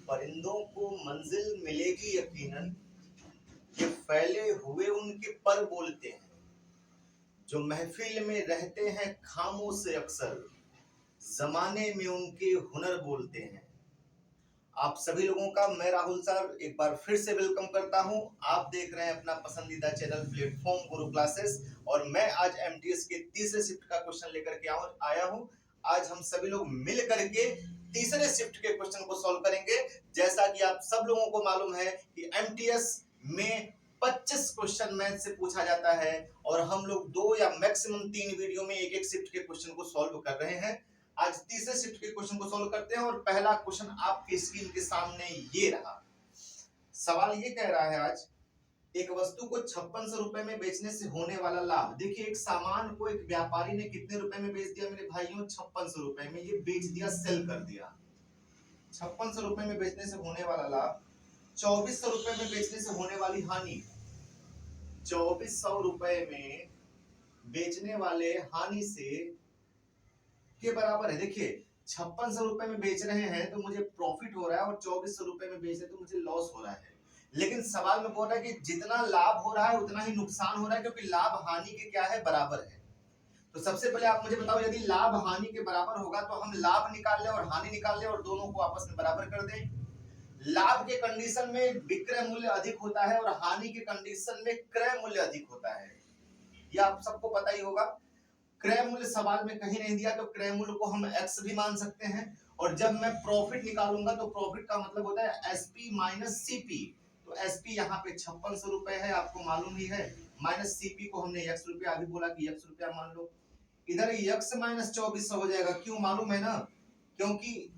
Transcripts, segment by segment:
परिंदों को मंजिल मिलेगी यकीनन, ये फैले हुए उनके पर बोलते हैं, जो महफिल में रहते हैं खामोश से अक्सर, जमाने में उनके हुनर बोलते हैं। आप सभी लोगों का मैं राहुल सर एक बार फिर से वेलकम करता हूं। आप देख रहे हैं अपना पसंदीदा चैनल प्लेटफॉर्म गुरु क्लासेस, और मैं आज एमटीएस के तीसरे शिफ्ट का क्वेश्चन लेकर के आया हूं। आज हम सभी लोग मिल करके तीसरे शिफ्ट के क्वेश्चन को सॉल्व करेंगे। जैसा कि आप सब लोगों को मालूम है कि एमटीएस में 25 क्वेश्चन मैथ से पूछा जाता है, और हम लोग 2 या मैक्सिमम 3 वीडियो में एक एक शिफ्ट के क्वेश्चन को सॉल्व कर रहे हैं। आज तीसरे शिफ्ट के क्वेश्चन को सॉल्व करते हैं, और पहला क्वेश्चन आपकी स्क्रीन के सामने ये रहा। सवाल ये कह रहा है, आज एक वस्तु को 5600 रुपए में बेचने से होने वाला लाभ। देखिए, एक सामान को एक व्यापारी ने कितने रुपए में बेच दिया मेरे भाइयों? 5600 रुपए में ये बेच दिया, सेल कर दिया। 5600 रुपए में बेचने से होने वाला लाभ, 2400 रुपए में बेचने से होने वाली हानि। 2400 रुपए में बेचने वाले हानि से के बराबर है। देखिए, 5600 रुपए में बेच रहे हैं तो मुझे प्रॉफिट हो रहा है, और 2400 रुपए में बेच रहे तो मुझे लॉस हो रहा है। लेकिन सवाल में बोल रहा है कि जितना लाभ हो रहा है उतना ही नुकसान हो रहा है, क्योंकि लाभ हानि के क्या है? बराबर है। तो सबसे पहले आप मुझे बताओ, यदि लाभ हानि के बराबर होगा तो हम लाभ निकाल लें और हानि निकाल लें और दोनों को आपस में बराबर कर दें। लाभ के कंडीशन में विक्रय मूल्य अधिक होता है, और हानि के कंडीशन में क्रय मूल्य अधिक होता है। यह आप सबको पता ही होगा। क्रय मूल्य सवाल में कहीं नहीं दिया, तो क्रय मूल्य को हम एक्स भी मान सकते हैं। और जब मैं प्रॉफिट निकालूंगा तो प्रॉफिट का मतलब होता है एसपी माइनस सीपी। तो एसपी यहाँ पे 5600 रुपए है, आपको मालूम ही है। माइनस सीपी को हमने एक्स रुपया, अभी बोला कि एक्स रुपया मान लो। इधर एक्स माइनस 2400 हो जाएगा। क्यों? मालूम है ना, क्योंकि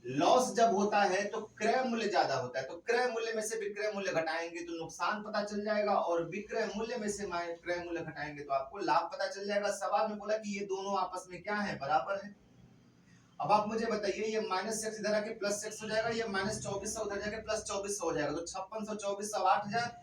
लॉस जब होता है तो क्रय मूल्य ज्यादा होता है, तो क्रय मूल्य में से विक्रय मूल्य घटाएंगे तो नुकसान पता चल जाएगा, और विक्रय मूल्य में से क्रय मूल्य घटाएंगे तो आपको लाभ पता चल जाएगा। सवाल में बोला कि ये दोनों आपस में क्या है? बराबर है। अब आप मुझे बताइए, ये माइनस एक्स इधर आके प्लस एक्स हो जाएगा, ये माइनस 2400 उधर जाके प्लस 2400 हो जाएगा, तो 5600 2400 8000,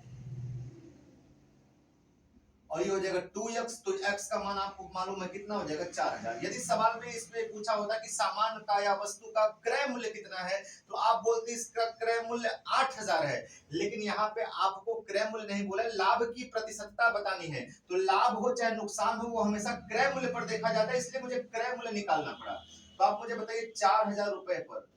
और ये हो जाएगा 2x। तो x का मान आपको मालूम है कितना हो जाएगा? 4000। यदि सवाल में इसमें पूछा होता कि सामान का या वस्तु का क्रय मूल्य कितना है, तो आप बोलते इसका क्रय मूल्य 8000 है। लेकिन यहाँ पे आपको क्रय मूल्य नहीं बोला, लाभ की प्रतिशतता बतानी है। तो लाभ हो चाहे नुकसान हो, वो हमेशा क्रय मूल्य पर देखा जाता है, इसलिए मुझे क्रय मूल्य निकालना पड़ा। तो आप मुझे बताइए, 4000 रुपए पर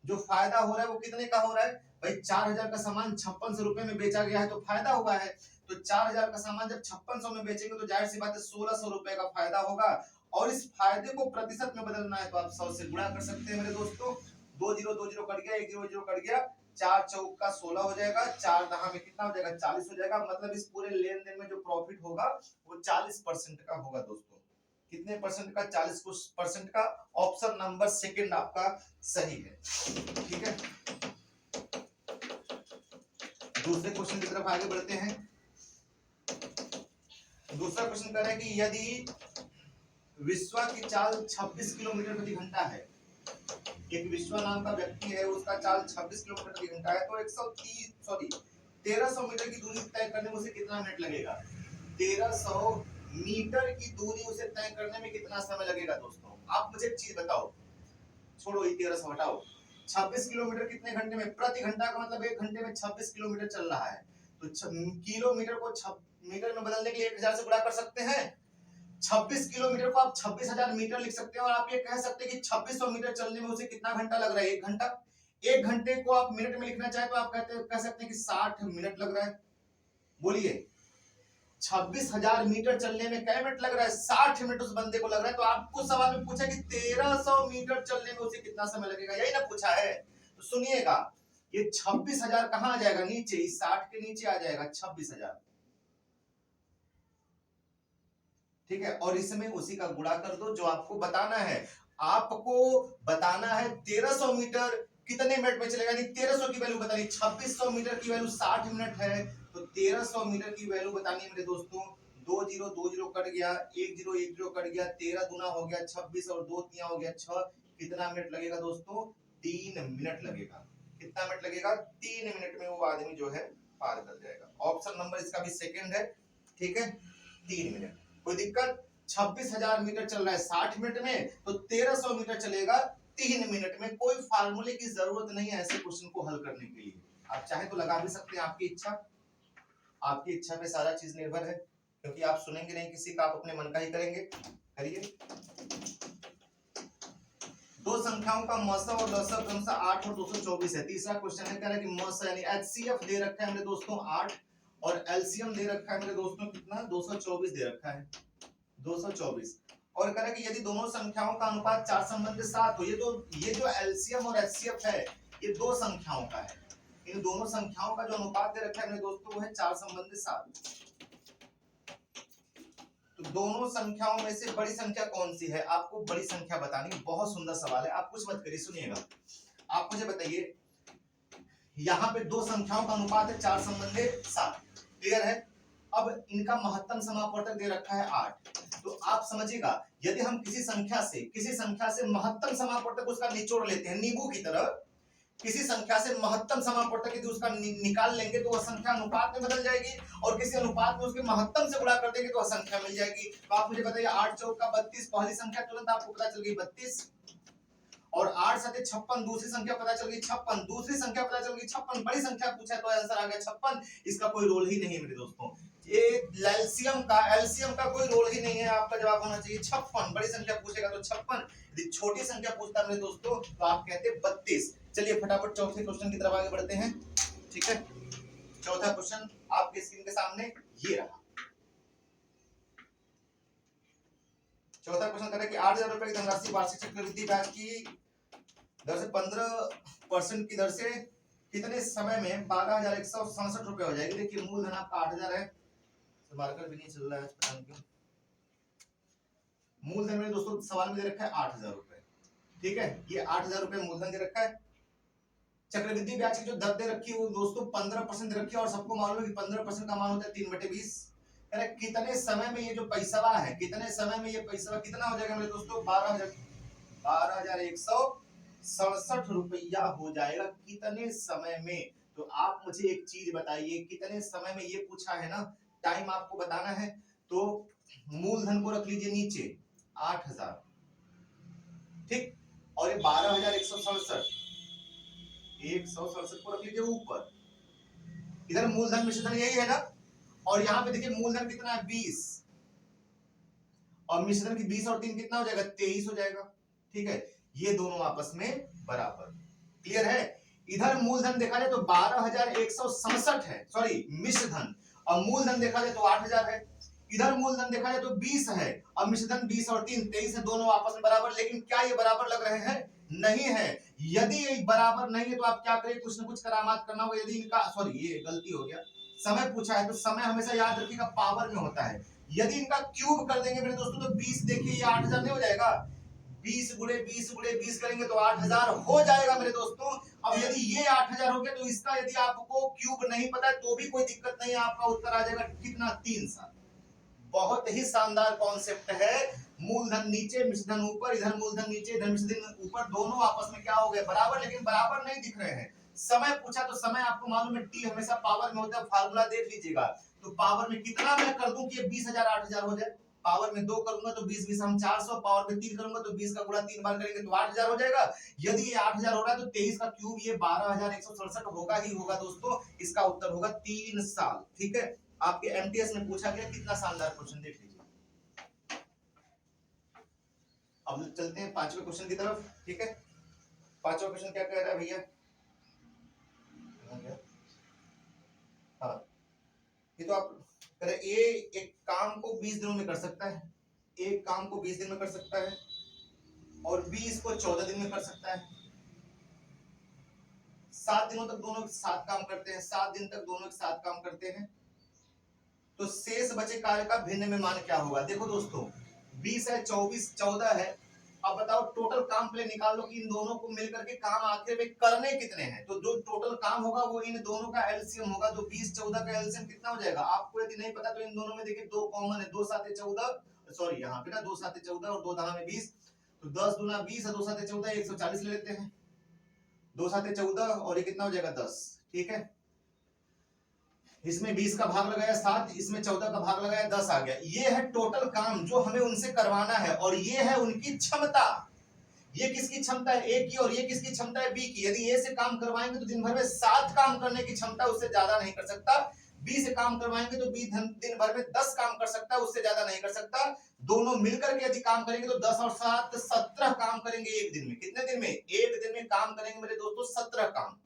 जो फायदा हो रहा है वो कितने का हो रहा है? भाई 4000 का सामान 5600 रुपए में बेचा गया है तो फायदा हुआ है। तो 4000 का सामान जब 5600 में बेचेंगे तो जाहिर सी बात है 1600 रुपए का फायदा होगा। और इस फायदे को प्रतिशत में बदलना है तो आप 100 से गुणा कर सकते हैं मेरे दोस्तों। 2 0 2 0 कट गया, 1 0 0 कट गया, 4 चौक का 16 हो जाएगा, 4 दहा में कितना हो जाएगा? 40 हो जाएगा। मतलब इस पूरे लेन देन में जो प्रॉफिट होगा वो 40% का होगा दोस्तों। कितने परसेंट का? 40% का। ऑप्शन नंबर सेकंड आपका सही है। ठीक है, दूसरे क्वेश्चन की तरफ आगे बढ़ते हैं। दूसरा क्वेश्चन कह रहा है कि यदि विश्वा की चाल 26 किलोमीटर प्रति घंटा है, एक विश्वा नाम का व्यक्ति है, उसका चाल 26 किलोमीटर प्रति घंटा है, तो 1300 मीटर की दूरी तय करने में उसे कितना मिनट लगेगा? 1300 मीटर की दूरी उसे तय करने में कितना समय लगेगा दोस्तों? आप मुझे एक चीज बताओ, छोड़ो ये 1300 हटाओ। 26 किलोमीटर कितने घंटे में? प्रति घंटा का मतलब 1 घंटे में 26 किलोमीटर चल रहा है। तो किलोमीटर को मीटर में बदलने के लिए 1000 से गुणा कर सकते हैं। 26 किलोमीटर को आप 26000 मीटर लिख सकते हैं, और आप ये कह सकते हैं कि 2600 मीटर चलने में उसे कितना घंटा लग रहा है? 1 घंटा। 1 घंटे को आप मिनट में लिखना चाहे तो आप कह सकते हैं कि 60 मिनट लग रहा है। बोलिए, 26,000 मीटर चलने में क्या मिनट लग रहा है? 60 मिनट उस बंदे को लग रहा है। तो आपको सवाल में पूछा कि 1300 मीटर चलने में उसे कितना समय लगेगा, यही ना पूछा है। तो सुनिएगा, ये 26,000 कहां आ जाएगा? नीचे, इस 60 के नीचे आ जाएगा 26,000। ठीक है, और इसमें उसी का गुणा कर दो जो आपको बताना है। आपको बताना है 1300 मीटर कितने मिनट में चलेगा, यानी 1300 की वैल्यू बतानी। 2600 मीटर की वैल्यू 60 मिनट है, तो 1300 मीटर की वैल्यू बतानी है मेरे दोस्तों। 2 0 2 0 कट गया, 1 0 1 0 कट गया, 13 दूना हो गया 26, और 2 तिया हो गया 6। कितना मिनट लगेगा दोस्तों? 3 मिनट लगेगा। कितना मिनट लगेगा? 3 मिनट में वो आदमी जो है पार कर जाएगा। ऑप्शन नंबर इसका भी सेकंड है। ठीक है, 3 मिनट। कोई दिक्कत? 26,000 मीटर चल रहा है 60 मिनट में, तो 1300 मीटर चलेगा 3 मिनट में। कोई फार्मूले की जरूरत नहीं है ऐसे क्वेश्चन को हल करने के लिए। आप चाहे तो लगा भी सकते हैं, आपकी इच्छा, आपकी इच्छा पे सारा चीज निर्भर है, क्योंकि आप सुनेंगे नहीं किसी का, आप अपने मन का ही करेंगे। करिए। दो संख्याओं का मसा और लसा क्रमशः 8 और 224 है। तीसरा क्वेश्चन है, कह रहा है कि मसा यानी एचसीएफ दे रखा है मेरे दोस्तों 8 और एलसीएम दे रखा है मेरे दोस्तों कितना, 224 दे रखा है, 224। और कह रहा है कि यदि दोनों संख्याओं का अनुपात 4 संबंधित 7 हो। ये जो एलसीएम और एचसीएफ है ये दो संख्याओं का है। इन दोनों संख्याओं का जो अनुपात दे रखा है मेरे दोस्तों वो है 4 संबंधित 7। तो दोनों संख्याओं में से बड़ी संख्या कौन सी है, आपको बड़ी संख्या बतानी। बहुत सुंदर सवाल है, आप कुछ मत करिए, सुनिएगा। आप मुझे बताइए, यहाँ पे दो संख्याओं का अनुपात है 4 संबंधित 7, क्लियर है। अब इनका महत्तम समापवर्तक दे रखा है 8। तो आप समझिएगा, यदि हम किसी संख्या से महत्तम समापवर्तक उसका निचोड़ लेते हैं नींबू की तरह, किसी संख्या से महत्तम समापवर्तक यदि उसका निकाल लेंगे तो वह संख्या अनुपात में बदल जाएगी, और किसी अनुपात में उसके महत्तम से गुणा कर देंगे तो वह संख्या मिल जाएगी। तो आप मुझे बताइए 8 चौक का 32, पहली संख्या तुरंत आपको पता चल गई 32, और 8 7 56, दूसरी संख्या पता चल गई 56, दूसरी संख्या पता चल गई 56, बड़ी संख्या पूछा तो आंसर आ गया 56। इसका कोई रोल ही नहीं है मेरे दोस्तों, ये एलसीएम का कोई रोल ही नहीं है। आपका जवाब होना चाहिए 56। बड़ी संख्या पूछेगा तो 56, यदि छोटी संख्या पूछता है मेरे दोस्तों तो आप कहते हैं 32। चलिए फटाफट चौथे क्वेश्चन की तरफ आगे बढ़ते हैं, ठीक है। चौथा क्वेश्चन आपके स्क्रीन के सामने ये रहा। चौथा क्वेश्चन कर रहा है कि 8,000 रुपए की धनराशि वार्षिक चक्रवृद्धि ब्याज की दर से 15% की दर से कितने समय में 12,167 रुपए हो जाएगी। देखिए मूलधन आपका 8,000 है, मार्कर भी नहीं चल रहा है, पता नहीं क्यों। मूलधन में दोस्तों सवाल में दे रखा है 8,000 रुपए, ठीक है। ये 8,000 रुपए मूलधन दे रखा है। चक्रवृद्धि ब्याज की जो दर दे रखी है वो दोस्तों 15% दे रखी है, और सबको मालूम है कि 15% का मान होता है 3/20। कितने समय में ये जो पैसा है, कितने समय में ये पैसा कितना हो जाएगा मेरे दोस्तों, 12,167 रुपया हो जाएगा। कितने समय में, तो आप मुझे एक चीज बताइए, कितने समय में ये पूछा है ना, टाइम आपको बताना है। तो मूलधन को रख लीजिए नीचे 8,000, ठीक, और ये 12,167 को रख लीजिए ऊपर। इधर मूलधन मिश्रधन यही है ना, और यहाँ पे देखिए मूलधन कितना है 20, और मिश्रधन की 20 और 3 कितना हो जाएगा, 23 हो जाएगा, ठीक है। ये दोनों आपस में बराबर, क्लियर है। इधर मूलधन देखा जाए तो 12,167 है, सॉरी मिश्रधन, और मूलधन देखा जाए तो 8,000 है। इधर मूलधन देखा जाए तो 20 है, और मिश्रधन 20 और 3 23 है, दोनों आपस में बराबर। लेकिन क्या ये बराबर लग रहे हैं, नहीं है। यदि ये बराबर नहीं है तो आप क्या करें, कुछ ना कुछ करामात करना होगा। यदि इनका, सॉरी ये गलती हो गया, समय पूछा है तो समय हमेशा याद रखिएगा पावर में होता है। यदि इनका क्यूब कर देंगे मेरे दोस्तों तो 20, देखिए ये 8,000 नहीं हो जाएगा, 20 गुणे 20 गुणे 20 करेंगे तो 8,000 हो जाएगा मेरे दोस्तों। अब यदि ये 8,000 हो गया तो इसका यदि आपको क्यूब नहीं पता है तो भी कोई दिक्कत नहीं है, आपका उत्तर आ जाएगा कितना, 3 साल। बहुत ही शानदार कॉन्सेप्ट है। मूलधन नीचे मिश्रधन ऊपर, इधर मूलधन नीचे इधर मिश्रधन ऊपर, दोनों आपस में क्या हो गए, बराबर। लेकिन बराबर नहीं दिख रहे हैं। समय पूछा तो समय आपको मालूम है टी हमेशा पावर में होता है, फार्मूला देख लीजिएगा। तो पावर में कितना मैं कर दूं कि ये 20,000 8,000 हो जाए। पावर में 2 करूंगा तो 20 20 हम 400, पावर में 3 करूंगा तो 20 का गुणा 3 बार करेंगे तो 8,000 हो जाएगा। यदि ये 8,000 हो रहा है तो 23 का क्यूब ये 12,167 होगा ही होगा दोस्तों। इसका उत्तर होगा 3 साल, ठीक है। आपके एमटीएस में पूछा गया, कितना शानदार क्वेश्चन, देख लीजिए। अब चलते हैं पांचवें क्वेश्चन की तरफ, ठीक है। पांचवा क्वेश्चन क्या कह रहा है भैया, हाँ, ये तो आप कह रहे ये एक काम को 20 दिनों में कर सकता है, एक काम को 20 दिन में कर सकता है, और 20 को 14 दिन में कर सकता है। 7 दिनों तक दोनों एक साथ काम करते हैं, 7 दिन तक दोनों एक साथ काम करते हैं। तो शेष बचे कार्य का भिन्न में मान क्या होगा। देखो दोस्तों 20 है, 24 14 है। अब बताओ टोटल काम प्ले निकाल लो कि इन दोनों को मिलकर के काम आखिर में करने कितने हैं। तो जो टोटल काम होगा वो इन दोनों का एलसीएम होगा। तो 20 14 का एलसीएम कितना हो जाएगा, आपको यदि नहीं पता तो इन दोनों में देखिए 2 कॉमन है, 2 7 14, सॉरी यहाँ पे ना 2 7 14 और 2 दाना में 20, तो 10 दूना 20 है, 2 7 14 140 ले लेते हैं, 2 7 14 और ये कितना हो जाएगा 10, ठीक है। इसमें 20 का भाग लगाया 7, इसमें 14 का भाग लगाया 10 आ गया। ये है टोटल काम जो हमें उनसे करवाना है, और ये है उनकी क्षमता ये किसकी क्षमता है, ए की, और ये किसकी क्षमता है, बी की। यदि ए से काम करवाएंगे तो दिन भर में 7 काम करने की क्षमता, उससे ज्यादा नहीं कर सकता। बी से काम करवाएंगे तो बी दिन भर में 10 काम कर सकता है, उससे ज्यादा नहीं कर सकता। दोनों मिलकर के यदि काम करेंगे तो 10 और 7 17 काम करेंगे एक दिन में। कितने दिन में, एक दिन में काम करेंगे मेरे दोस्तों 17 काम।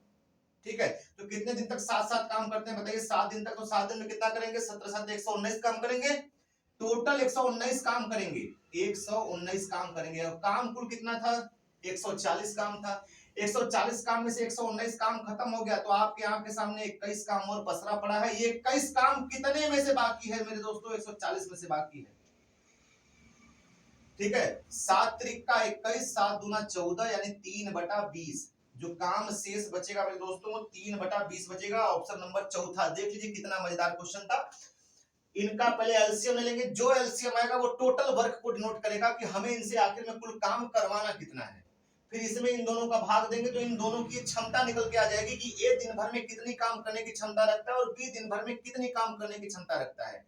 ठीक है, तो कितने दिन तक 7-7 काम करते हैं बताइए, 7 दिन तक। तो 7 दिन में कितना करेंगे, 17 7 119 काम करेंगे। टोटल 119 काम करेंगे, 119 काम करेंगे। और काम कुल कितना था, 140 काम था। 140 काम में से 119 काम खत्म हो गया, तो आपके आंख के सामने 21 काम और पसरा पड़ा है। ये 21 काम कितने में से बाकी है मेरे दोस्तों, 140 में से बाकी है। ठीक है, 7 त्रिक का 21, 7 दूना 14, यानी 3/20 जो काम शेष बचेगा मेरे दोस्तों, वो 3/20 बचेगा। ऑप्शन नंबर चौथा, देख लीजिए कितना मजेदार क्वेश्चन था। इनका पहले एलसीएम ले लेंगे, जो एलसीएम आएगा वो टोटल वर्क को डिनोट करेगा कि हमें इनसे आखिर में कुल काम करवाना कितना है। फिर इसमें इन दोनों का भाग देंगे तो इन दोनों की क्षमता निकल के आ जाएगी कि ए दिन भर में कितनी काम करने की क्षमता रखता है और बी दिन भर में कितनी काम करने की क्षमता रखता है।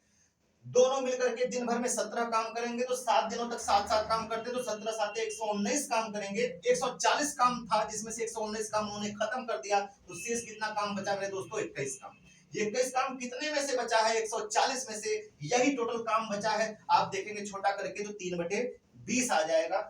दोनों मिलकर के दिन भर में 17 काम करेंगे, तो 7 दिनों तक 7-7 काम करते, तो 17 7 119 काम करेंगे। 140 काम था जिसमें से 119 काम उन्होंने खत्म कर दिया, तो शेष कितना काम बचा मेरे दोस्तों, 21 काम। ये 21 काम कितने में से बचा है, 140 में से। यही टोटल काम बचा है। आप देखेंगे छोटा करके तो 3/20 आ जाएगा।